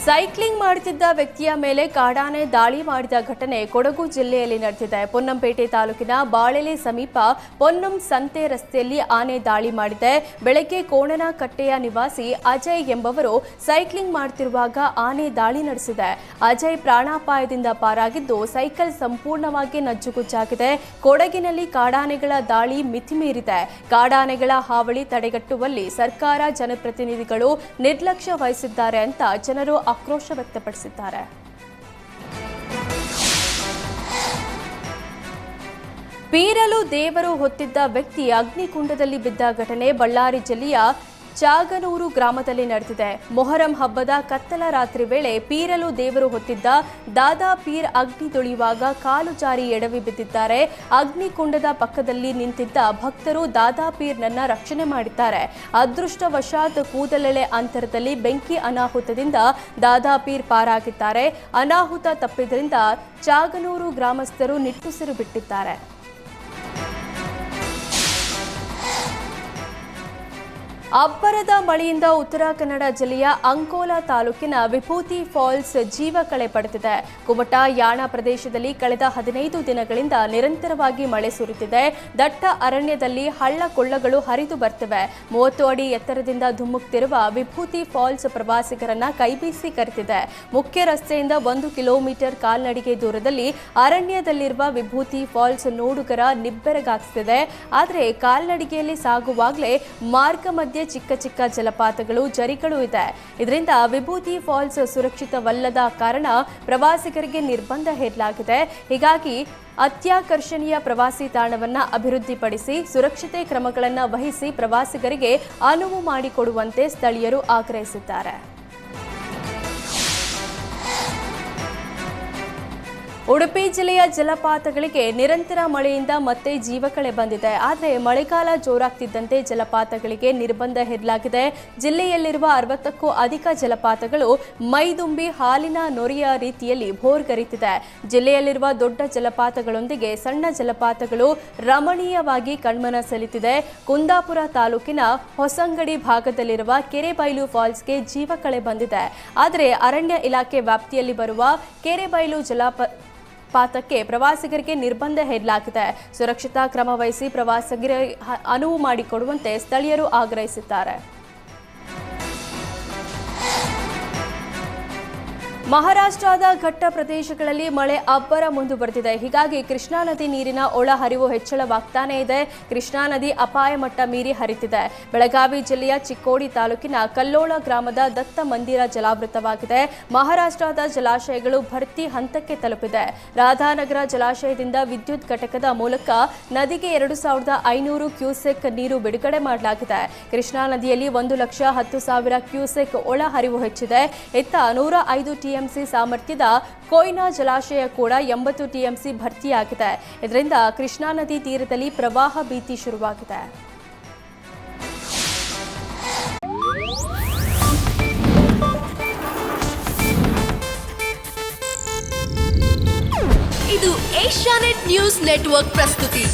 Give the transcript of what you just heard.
Cycling ಮಾಡುತ್ತಿದ್ದ ವ್ಯಕ್ತಿಯ ಮೇಲೆ ಕಾಡಾನೆ ದಾಳಿ ಮಾಡಿದ ಘಟನೆ ಕೊಡಗು ಜಿಲ್ಲೆಯಲ್ಲಿ ನಡೆದಿದೆ. ಪೊನ್ನಂಪೇಟೆ ತಾಲೂಕಿನ ಬಾಳೆಲೆ ಸಮೀಪ ಪೊನ್ನಂ ಸಂತೆ ರಸ್ತೆಯಲ್ಲಿ ಆನೆ ದಾಳಿ ಮಾಡಿದೆ. ಬೆಳಗ್ಗೆ ಕೋಣನಕಟ್ಟೆಯ ನಿವಾಸಿ ಅಜಯ್ ಎಂಬವರು ಸೈಕ್ಲಿಂಗ್ ಮಾಡುತ್ತಿರುವಾಗ ಆನೆ ದಾಳಿ ನಡೆಸಿದೆ. ಅಜಯ್ ಪ್ರಾಣಾಪಾಯದಿಂದ ಪಾರಾಗಿದ್ದು ಸೈಕಲ್ ಸಂಪೂರ್ಣವಾಗಿ ನಜ್ಜುಗುಜ್ಜಾಗಿದೆ. ಕೊಡಗಿನಲ್ಲಿ ಕಾಡಾನೆಗಳ ದಾಳಿ ಮಿತಿಮೀರಿದೆ. ಕಾಡಾನೆಗಳ ಹಾವಳಿ ತಡೆಗಟ್ಟುವಲ್ಲಿ ಸರ್ಕಾರ, ಜನಪ್ರತಿನಿಧಿಗಳು ನಿರ್ಲಕ್ಷ್ಯ ವಹಿಸಿದ್ದಾರೆ ಅಂತ ಜನರು ಆಕ್ರೋಶ ವ್ಯಕ್ತಪಡಿಸಿದ್ದಾರೆ. ಪೀರಲು ದೇವರು ಹೊತ್ತಿದ್ದ ವ್ಯಕ್ತಿ ಅಗ್ನಿಕುಂಡದಲ್ಲಿ ಬಿದ್ದ ಘಟನೆ ಬಳ್ಳಾರಿ ಜಿಲ್ಲೆಯ ಚಾಗನೂರು ಗ್ರಾಮದಲ್ಲಿ ನಡೆದಿದೆ. ಮೊಹರಂ ಹಬ್ಬದ ಕತ್ತಲ ರಾತ್ರಿ ವೇಳೆ ಪೀರಲು ದೇವರು ಹೊತ್ತಿದ್ದ ದಾದಾ ಪೀರ್ ಅಗ್ನಿ ತುಳಿಯುವಾಗ ಕಾಲು ಜಾರಿ ಎಡವಿ ಬಿದ್ದಿದ್ದಾರೆ. ಅಗ್ನಿಕುಂಡದ ಪಕ್ಕದಲ್ಲಿ ನಿಂತಿದ್ದ ಭಕ್ತರು ದಾದಾ ಪೀರ್ನನ್ನ ರಕ್ಷಣೆ ಮಾಡಿದ್ದಾರೆ. ಅದೃಷ್ಟವಶಾತ್ ಕೂದಲೆಳೆ ಅಂತರದಲ್ಲಿ ಬೆಂಕಿ ಅನಾಹುತದಿಂದ ದಾದಾ ಪೀರ್ ಪಾರಾಗಿದ್ದಾರೆ. ಅನಾಹುತ ತಪ್ಪಿದ್ರಿಂದ ಚಾಗನೂರು ಗ್ರಾಮಸ್ಥರು ನಿಟ್ಟುಸಿರು ಬಿಟ್ಟಿದ್ದಾರೆ. ಅಬ್ಬರದ ಮಳೆಯಿಂದ ಉತ್ತರ ಕನ್ನಡ ಜಿಲ್ಲೆಯ ಅಂಕೋಲಾ ತಾಲೂಕಿನ ವಿಭೂತಿ ಫಾಲ್ಸ್ ಜೀವ ಕಳೆ ಪಡೆದಿದೆ. ಕುಮಟಾ, ಯಾಣ ಪ್ರದೇಶದಲ್ಲಿ ಕಳೆದ 15 ದಿನಗಳಿಂದ ನಿರಂತರವಾಗಿ ಮಳೆ ಸುರಿಯುತ್ತಿದೆ. ದಟ್ಟ ಅರಣ್ಯದಲ್ಲಿ ಹಳ್ಳ ಕೊಳ್ಳಗಳು ಹರಿದು ಬರ್ತಿವೆ. 30 ಅಡಿ ಎತ್ತರದಿಂದ ಧುಮ್ಮುಕ್ತಿರುವ ವಿಭೂತಿ ಫಾಲ್ಸ್ ಪ್ರವಾಸಿಗರನ್ನ ಕೈಬೀಸಿ ಕರೆದಿದೆ. ಮುಖ್ಯ ರಸ್ತೆಯಿಂದ 1 ಕಿಲೋಮೀಟರ್ ಕಾಲ್ನಡಿಗೆ ದೂರದಲ್ಲಿ ಅರಣ್ಯದಲ್ಲಿರುವ ವಿಭೂತಿ ಫಾಲ್ಸ್ ನೋಡುಗರ ನಿಬ್ಬೆರಗಾಗ್ತಿದೆ. ಆದರೆ ಕಾಲ್ನಡಿಗೆಯಲ್ಲಿ ಸಾಗುವಾಗಲೇ ಮಾರ್ಗ ಮಧ್ಯೆ ಚಿಕ್ಕ ಚಿಕ್ಕ ಜಲಪಾತಗಳು, ಜರಿಗಳು ಇದೆ. ಇದರಿಂದ ವಿಭೂತಿ ಫಾಲ್ಸ್ ಸುರಕ್ಷಿತವಲ್ಲದ ಕಾರಣ ಪ್ರವಾಸಿಗರಿಗೆ ನಿರ್ಬಂಧ ಹೇರಲಾಗಿದೆ. ಹೀಗಾಗಿ ಅತ್ಯಾಕರ್ಷಣೀಯ ಪ್ರವಾಸಿ ತಾಣವನ್ನು ಅಭಿವೃದ್ಧಿಪಡಿಸಿ ಸುರಕ್ಷತೆ ಕ್ರಮಗಳನ್ನು ವಹಿಸಿ ಪ್ರವಾಸಿಗರಿಗೆ ಅನುವು ಮಾಡಿಕೊಡುವಂತೆ ಸ್ಥಳೀಯರು ಆಗ್ರಹಿಸಿದ್ದಾರೆ. ಉಡುಪಿ ಜಿಲ್ಲೆಯ ಜಲಪಾತಗಳಿಗೆ ನಿರಂತರ ಮಳೆಯಿಂದ ಮತ್ತೆ ಜೀವಕಳೆ ಬಂದಿದೆ. ಆದರೆ ಮಳೆಗಾಲ ಜೋರಾಗ್ತಿದ್ದಂತೆ ಜಲಪಾತಗಳಿಗೆ ನಿರ್ಬಂಧ ಹೇರಲಾಗಿದೆ. ಜಿಲ್ಲೆಯಲ್ಲಿರುವ 60ಕ್ಕೂ ಅಧಿಕ ಜಲಪಾತಗಳು ಮೈದುಂಬಿ ಹಾಲಿನ ನೊರೆಯ ರೀತಿಯಲ್ಲಿ ಭೋರ್ಗರಿತಿದೆ. ಜಿಲ್ಲೆಯಲ್ಲಿರುವ ದೊಡ್ಡ ಜಲಪಾತಗಳೊಂದಿಗೆ ಸಣ್ಣ ಜಲಪಾತಗಳು ರಮಣೀಯವಾಗಿ ಕಣ್ಮನ ಸೆಳೆಯುತ್ತಿದೆ. ಕುಂದಾಪುರ ತಾಲೂಕಿನ ಹೊಸಂಗಡಿ ಭಾಗದಲ್ಲಿರುವ ಕೆರೆಬೈಲು ಫಾಲ್ಸ್ಗೆ ಜೀವಕಳೆ ಬಂದಿದೆ. ಆದರೆ ಅರಣ್ಯ ಇಲಾಖೆ ವ್ಯಾಪ್ತಿಯಲ್ಲಿ ಬರುವ ಕೆರೆಬೈಲು ಜಲಪಾತಕ್ಕೆ ಪ್ರವಾಸಿಗರಿಗೆ ನಿರ್ಬಂಧ ಹೇರಲಾಗಿದೆ. ಸುರಕ್ಷತಾ ಕ್ರಮ ವಹಿಸಿ ಪ್ರವಾಸಿಗರಿಗೆ ಅನುವು ಮಾಡಿಕೊಡುವಂತೆ ಸ್ಥಳೀಯರು ಆಗ್ರಹಿಸಿದ್ದಾರೆ. ಮಹಾರಾಷ್ಟ್ರದ ಘಟ್ಟ ಪ್ರದೇಶಗಳಲ್ಲಿ ಮಳೆ ಅಬ್ಬರ ಮುಂದುವರೆದಿದೆ. ಹೀಗಾಗಿ ಕೃಷ್ಣಾ ನದಿ ನೀರಿನ ಒಳಹರಿವು ಹೆಚ್ಚಳವಾಗ್ತಾನೇ ಇದೆ. ಕೃಷ್ಣಾ ನದಿ ಅಪಾಯ ಮಟ್ಟ ಮೀರಿ ಹರಿತಿದೆ. ಬೆಳಗಾವಿ ಜಿಲ್ಲೆಯ ಚಿಕ್ಕೋಡಿ ತಾಲೂಕಿನ ಕಲ್ಲೋಳ ಗ್ರಾಮದ ದತ್ತ ಮಂದಿರ ಜಲಾವೃತವಾಗಿದೆ. ಮಹಾರಾಷ್ಟ್ರದ ಜಲಾಶಯಗಳು ಭರ್ತಿ ಹಂತಕ್ಕೆ ತಲುಪಿದೆ. ರಾಧಾನಗರ ಜಲಾಶಯದಿಂದ ವಿದ್ಯುತ್ ಘಟಕದ ಮೂಲಕ ನದಿಗೆ 2500 ಕ್ಯೂಸೆಕ್ ನೀರು ಬಿಡುಗಡೆ ಮಾಡಲಾಗಿದೆ. ಕೃಷ್ಣಾ ನದಿಯಲ್ಲಿ 1,10,000 ಕ್ಯೂಸೆಕ್ ಒಳಹರಿವು ಹೆಚ್ಚಿದೆ. ಇತ್ತ 105 ಟಿಎಂಸಿ ಸಾಮರ್ಥ್ಯದ ಕೊಯ್ನಾ ಜಲಾಶಯ ಕೂಡ 80 ಟಿಎಂಸಿ ಭರ್ತಿಯಾಗಿದೆ. ಇದರಿಂದ ಕೃಷ್ಣಾ ನದಿ ತೀರದಲ್ಲಿ ಪ್ರವಾಹ ಭೀತಿ ಶುರುವಾಗಿದೆ. ಇದು ಏಷ್ಯಾನೆಟ್ ನ್ಯೂಸ್ ನೆಟ್ವರ್ಕ್ ಪ್ರಸ್ತುತಿ.